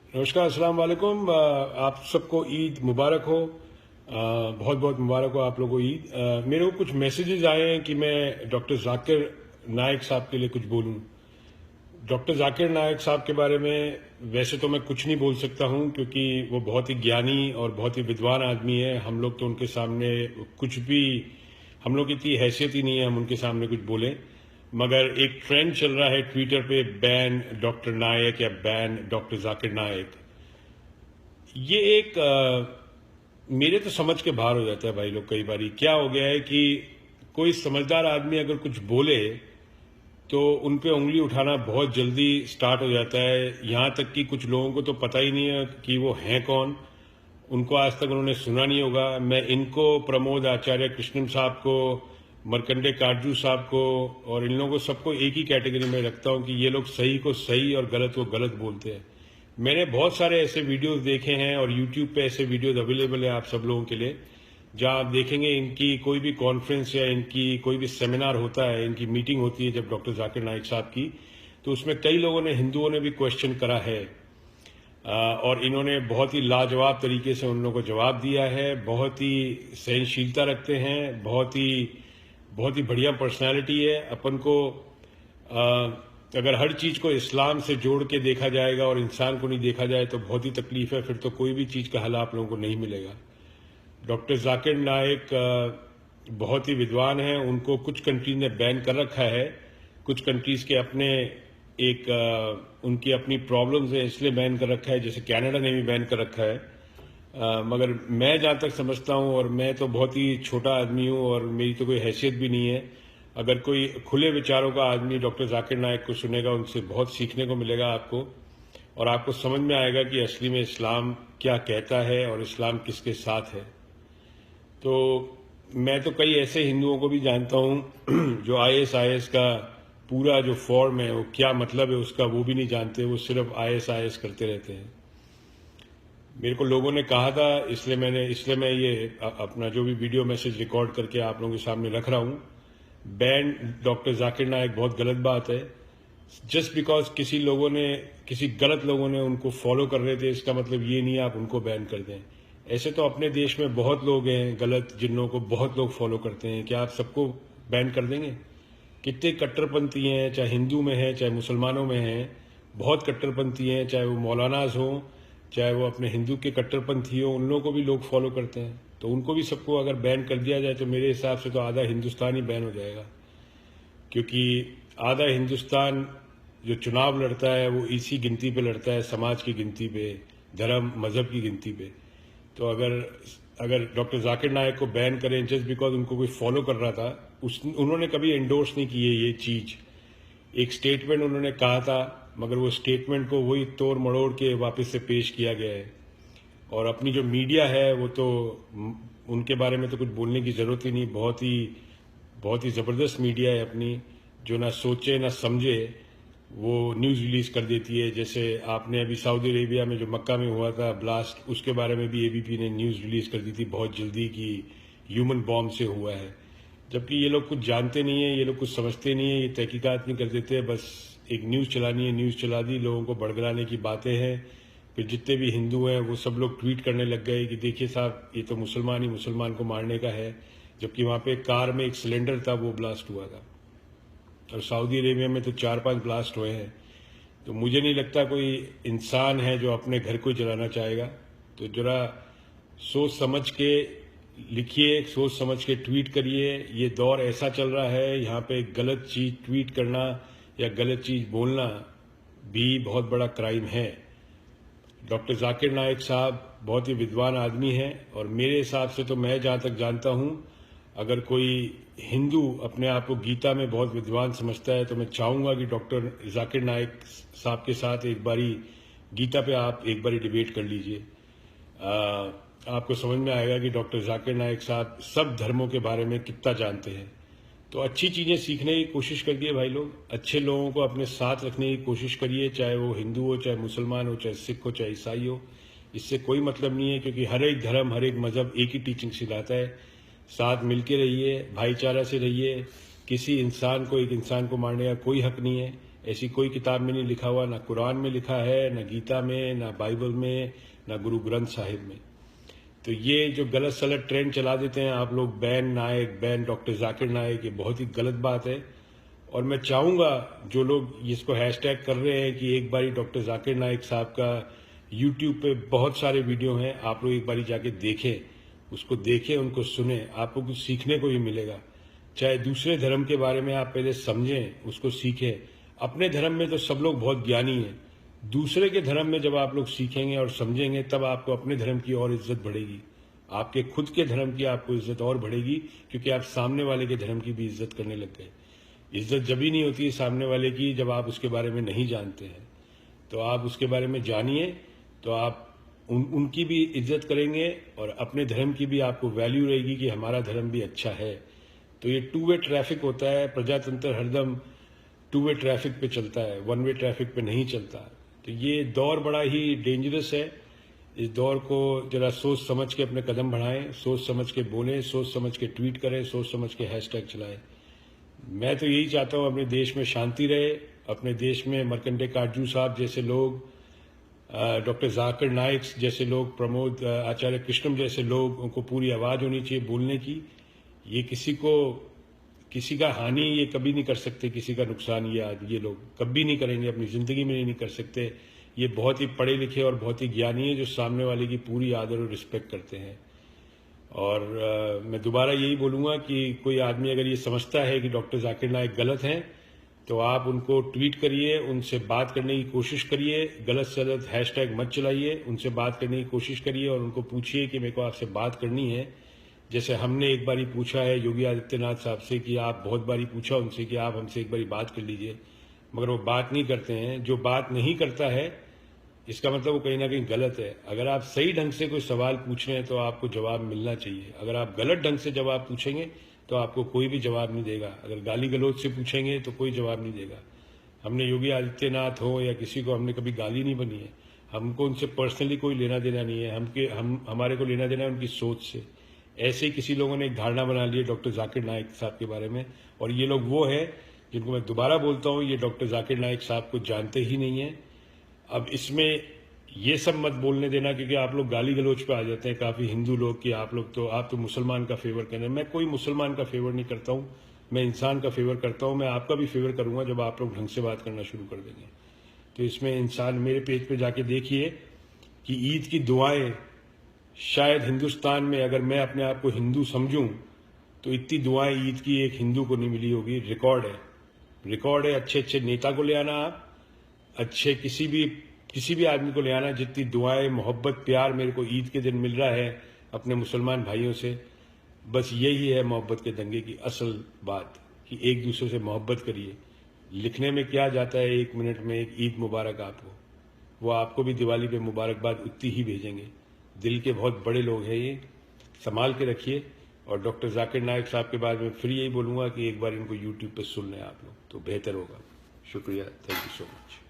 नमस्कार, अस्सलाम वालेकुम। आप सबको ईद मुबारक हो। बहुत बहुत मुबारक हो आप लोगों को ईद। मेरे को कुछ मैसेजेस आए हैं कि मैं डॉक्टर जाकिर नायक साहब के लिए कुछ बोलूं। डॉक्टर जाकिर नायक साहब के बारे में वैसे तो मैं कुछ नहीं बोल सकता हूं, क्योंकि वो बहुत ही ज्ञानी और बहुत ही विद्वान आदमी है। हम लोग तो उनके सामने कुछ भी, हम लोग की इतनी हैसियत ही नहीं है हम उनके सामने कुछ बोलें। मगर एक ट्रेंड चल रहा है ट्विटर पे, बैन डॉक्टर नायक या बैन डॉक्टर जाकिर नायक। ये एक मेरे तो समझ के बाहर हो जाता है भाई लोग। कई बार क्या हो गया है कि कोई समझदार आदमी अगर कुछ बोले तो उन पे उंगली उठाना बहुत जल्दी स्टार्ट हो जाता है। यहाँ तक कि कुछ लोगों को तो पता ही नहीं है कि वो हैं कौन। उनको आज तक उन्होंने सुना नहीं होगा। मैं इनको, प्रमोद आचार्य कृष्णम साहब को, मरकंडे काटजू साहब को और इन लोगों को सबको एक ही कैटेगरी में रखता हूँ कि ये लोग सही को सही और गलत को गलत बोलते हैं। मैंने बहुत सारे ऐसे वीडियोस देखे हैं और यूट्यूब पे ऐसे वीडियोस अवेलेबल है आप सब लोगों के लिए, जहां आप देखेंगे इनकी कोई भी कॉन्फ्रेंस या इनकी कोई भी सेमिनार होता है, इनकी मीटिंग होती है जब डॉक्टर जाकिर नाइक साहब की, तो उसमें कई लोगों ने, हिंदुओं ने भी क्वेश्चन करा है और इन्होंने बहुत ही लाजवाब तरीके से उन लोगों को जवाब दिया है। बहुत ही सहनशीलता रखते हैं, बहुत ही बढ़िया पर्सनालिटी है। अपन को अगर हर चीज को इस्लाम से जोड़ के देखा जाएगा और इंसान को नहीं देखा जाए तो बहुत ही तकलीफ है। फिर तो कोई भी चीज का हल आप लोगों को नहीं मिलेगा। डॉक्टर जाकिर नायक बहुत ही विद्वान हैं। उनको कुछ कंट्रीज ने बैन कर रखा है, कुछ कंट्रीज के अपने एक उनकी अपनी प्रॉब्लम्स है इसलिए बैन कर रखा है, जैसे कनाडा ने भी बैन कर रखा है। मगर मैं जहां तक समझता हूं, और मैं तो बहुत ही छोटा आदमी हूं और मेरी तो कोई हैसियत भी नहीं है, अगर कोई खुले विचारों का आदमी डॉक्टर जाकिर नायक को सुनेगा, उनसे बहुत सीखने को मिलेगा आपको, और आपको समझ में आएगा कि असली में इस्लाम क्या कहता है और इस्लाम किसके साथ है। तो मैं तो कई ऐसे हिंदुओं को भी जानता हूं जो आईएस का पूरा जो फॉर्म है वो क्या मतलब है उसका वो भी नहीं जानते। वो सिर्फ आईएस करते रहते हैं। मेरे को लोगों ने कहा था, इसलिए मैं ये अपना जो भी वीडियो मैसेज रिकॉर्ड करके आप लोगों के सामने रख रहा हूं। बैन डॉक्टर जाकिर नायक बहुत गलत बात है। जस्ट बिकॉज किसी गलत लोगों ने उनको फॉलो कर रहे थे, इसका मतलब ये नहीं आप उनको बैन कर दें। ऐसे तो अपने देश में बहुत लोग हैं गलत, जिन लोगों को बहुत लोग फॉलो करते हैं। क्या आप सबको बैन कर देंगे? कितने कट्टरपंथी हैं, चाहे हिंदू में हैं चाहे मुसलमानों में हैं, बहुत कट्टरपंथी हैं। चाहे वो मौलानाज हों, चाहे वो अपने हिंदू के कट्टरपंथी हों, उन लोगों को भी लोग फॉलो करते हैं। तो उनको भी सबको अगर बैन कर दिया जाए तो मेरे हिसाब से तो आधा हिंदुस्तान ही बैन हो जाएगा। क्योंकि आधा हिंदुस्तान जो चुनाव लड़ता है वो इसी गिनती पे लड़ता है, समाज की गिनती पे, धर्म मजहब की गिनती पे। तो अगर डॉक्टर जाकिर नायक को बैन करें जस्ट बिकॉज उनको कोई फॉलो कर रहा था, उन्होंने कभी एंडोर्स नहीं की है ये चीज। एक स्टेटमेंट उन्होंने कहा था, मगर वो स्टेटमेंट को वही तोड़ मड़ोड़ के वापस से पेश किया गया है। और अपनी जो मीडिया है वो तो उनके बारे में तो कुछ बोलने की जरूरत ही नहीं। बहुत ही जबरदस्त मीडिया है अपनी, जो ना सोचे ना समझे वो न्यूज रिलीज कर देती है। जैसे आपने अभी सऊदी अरेबिया में जो मक्का में हुआ था ब्लास्ट, उसके बारे में भी एबीपी ने न्यूज रिलीज कर दी थी बहुत जल्दी कि ह्यूमन बॉम्ब से हुआ है। जबकि ये लोग कुछ जानते नहीं है, ये लोग कुछ समझते नहीं है, ये तहकीकात नहीं कर देते। बस एक न्यूज चलानी है, न्यूज चला दी, लोगों को भड़बड़ाने की बातें हैं। फिर जितने भी हिंदू हैं वो सब लोग ट्वीट करने लग गए कि देखिए साहब, ये तो मुसलमान ही मुसलमान को मारने का है। जबकि वहां पे कार में एक सिलेंडर था, वो ब्लास्ट हुआ था। और सऊदी अरेबिया में तो 4-5 ब्लास्ट हुए हैं। तो मुझे नहीं लगता कोई इंसान है जो अपने घर को जलाना चाहेगा। तो जरा सोच समझ के लिखिए, सोच समझ के ट्वीट करिए। ये दौर ऐसा चल रहा है, यहाँ पे गलत चीज ट्वीट करना या गलत चीज बोलना भी बहुत बड़ा क्राइम है। डॉक्टर जाकिर नायक साहब बहुत ही विद्वान आदमी हैं और मेरे हिसाब से तो मैं जहां तक जानता हूं, अगर कोई हिंदू अपने आप को गीता में बहुत विद्वान समझता है तो मैं चाहूंगा कि डॉक्टर जाकिर नायक साहब के साथ एक बारी गीता पे आप एक बारी डिबेट कर लीजिए। आपको समझ में आएगा कि डॉक्टर जाकिर नायक साहब सब धर्मों के बारे में कितना जानते हैं। तो अच्छी चीजें सीखने की कोशिश करिए भाई लोग, अच्छे लोगों को अपने साथ रखने की कोशिश करिए, चाहे वो हिंदू हो, चाहे मुसलमान हो, चाहे सिख हो, चाहे ईसाई हो। इससे कोई मतलब नहीं है, क्योंकि हर एक धर्म, हर एक मजहब एक ही टीचिंग सिखाता है। साथ मिलके रहिए, भाईचारा से रहिए। किसी इंसान को एक इंसान को मारने का कोई हक नहीं है। ऐसी कोई किताब में नहीं लिखा हुआ, ना कुरान में लिखा है, ना गीता में, ना बाइबल में, ना गुरु ग्रंथ साहिब में। तो ये जो गलत सलत ट्रेंड चला देते हैं आप लोग, बैन नायक, बैन डॉक्टर जाकिर नायक, ये बहुत ही गलत बात है। और मैं चाहूंगा जो लोग इसको हैशटैग कर रहे हैं कि एक बारी डॉक्टर जाकिर नायक साहब का यूट्यूब पे बहुत सारे वीडियो हैं, आप लोग एक बारी जाके देखें, उसको देखें, उनको सुने, आपको कुछ सीखने को भी मिलेगा। चाहे दूसरे धर्म के बारे में आप पहले समझें, उसको सीखें। अपने धर्म में तो सब लोग बहुत ज्ञानी हैं, दूसरे के धर्म में जब आप लोग सीखेंगे और समझेंगे तब आपको अपने धर्म की और इज्जत बढ़ेगी, आपके खुद के धर्म की आपको इज्जत और बढ़ेगी, क्योंकि आप सामने वाले के धर्म की भी इज्जत करने लग गए। इज्जत जब ही नहीं होती है सामने वाले की जब आप उसके बारे में नहीं जानते हैं। तो आप उसके बारे में जानिए, तो आप उनकी भी इज्जत करेंगे और अपने धर्म की भी आपको वैल्यू रहेगी कि हमारा धर्म भी अच्छा है। तो ये टू वे ट्रैफिक होता है, प्रजातंत्र हरदम टू वे ट्रैफिक पे चलता है, वन वे ट्रैफिक पे नहीं चलता। तो ये दौर बड़ा ही डेंजरस है। इस दौर को जरा सोच समझ के अपने कदम बढ़ाएं, सोच समझ के बोलें, सोच समझ के ट्वीट करें, सोच समझ के हैशटैग चलाएं। मैं तो यही चाहता हूं अपने देश में शांति रहे, अपने देश में मर्कंडे काटजू साहब जैसे लोग, डॉक्टर जाकिर नाइक जैसे लोग, प्रमोद आचार्य कृष्णम जैसे लोग, उनको पूरी आवाज होनी चाहिए बोलने की। ये किसी का हानि ये कभी नहीं कर सकते, किसी का नुकसान ये लोग कभी नहीं करेंगे, अपनी जिंदगी में नहीं कर सकते। ये बहुत ही पढ़े लिखे और बहुत ही ज्ञानी है जो सामने वाले की पूरी आदर और रिस्पेक्ट करते हैं। और मैं दोबारा यही बोलूंगा कि कोई आदमी अगर ये समझता है कि डॉक्टर जाकिर नाइक गलत हैं तो आप उनको ट्वीट करिए, उनसे बात करने की कोशिश करिए, गलत से गलत हैशटैग मत चलाइए, उनसे बात करने की कोशिश करिए और उनको पूछिए कि मेरे को आपसे बात करनी है। जैसे हमने एक बारी पूछा है योगी आदित्यनाथ साहब से कि आप बहुत बारी पूछा उनसे कि आप हमसे एक बारी बात कर लीजिए, मगर वो बात नहीं करते हैं। जो बात नहीं करता है इसका मतलब वो कहीं ना कहीं गलत है। अगर आप सही ढंग से कोई सवाल पूछ रहे हैं तो आपको जवाब मिलना चाहिए। अगर आप गलत ढंग से जवाब पूछेंगे तो आपको कोई भी जवाब नहीं देगा। अगर गाली गलौज से पूछेंगे तो कोई जवाब नहीं देगा। हमने योगी आदित्यनाथ हो या किसी को हमने कभी गाली नहीं बनी है, हमको उनसे पर्सनली कोई लेना देना नहीं है। हमारे को लेना देना है उनकी सोच से। ऐसे ही किसी लोगों ने एक धारणा बना ली है डॉक्टर जाकिर नाइक साहब के बारे में, और ये लोग वो है जिनको मैं दोबारा बोलता हूं, ये डॉक्टर जाकिर नाइक साहब को जानते ही नहीं है। अब इसमें ये सब मत बोलने देना, क्योंकि आप लोग गाली गलौज पे आ जाते हैं काफी हिंदू लोग कि आप तो मुसलमान का फेवर कर रहे हैं। मैं कोई मुसलमान का फेवर नहीं करता हूं, मैं इंसान का फेवर करता हूं। मैं आपका भी फेवर करूंगा जब आप लोग ढंग से बात करना शुरू कर देंगे। तो इसमें इंसान, मेरे पेज पे जाके देखिए कि ईद की दुआएं, शायद हिंदुस्तान में अगर मैं अपने आप को हिंदू समझूं तो इतनी दुआएं ईद की एक हिंदू को नहीं मिली होगी। रिकॉर्ड है। अच्छे अच्छे नेता को ले आना, आप अच्छे किसी भी आदमी को ले आना, जितनी दुआएं, मोहब्बत, प्यार मेरे को ईद के दिन मिल रहा है अपने मुसलमान भाइयों से, बस यही है मोहब्बत के दंगे की असल बात, कि एक दूसरे से मोहब्बत करिए। लिखने में क्या जाता है 1 मिनट में एक ईद मुबारक आपको, वो आपको भी दिवाली पे मुबारकबाद उतनी ही भेजेंगे। दिल के बहुत बड़े लोग हैं ये, संभाल के रखिए। और डॉक्टर जाकिर नाइक साहब के बारे में फिर यही बोलूंगा कि एक बार इनको यूट्यूब पे सुन लें आप लोग तो बेहतर होगा। शुक्रिया, थैंक यू सो मच।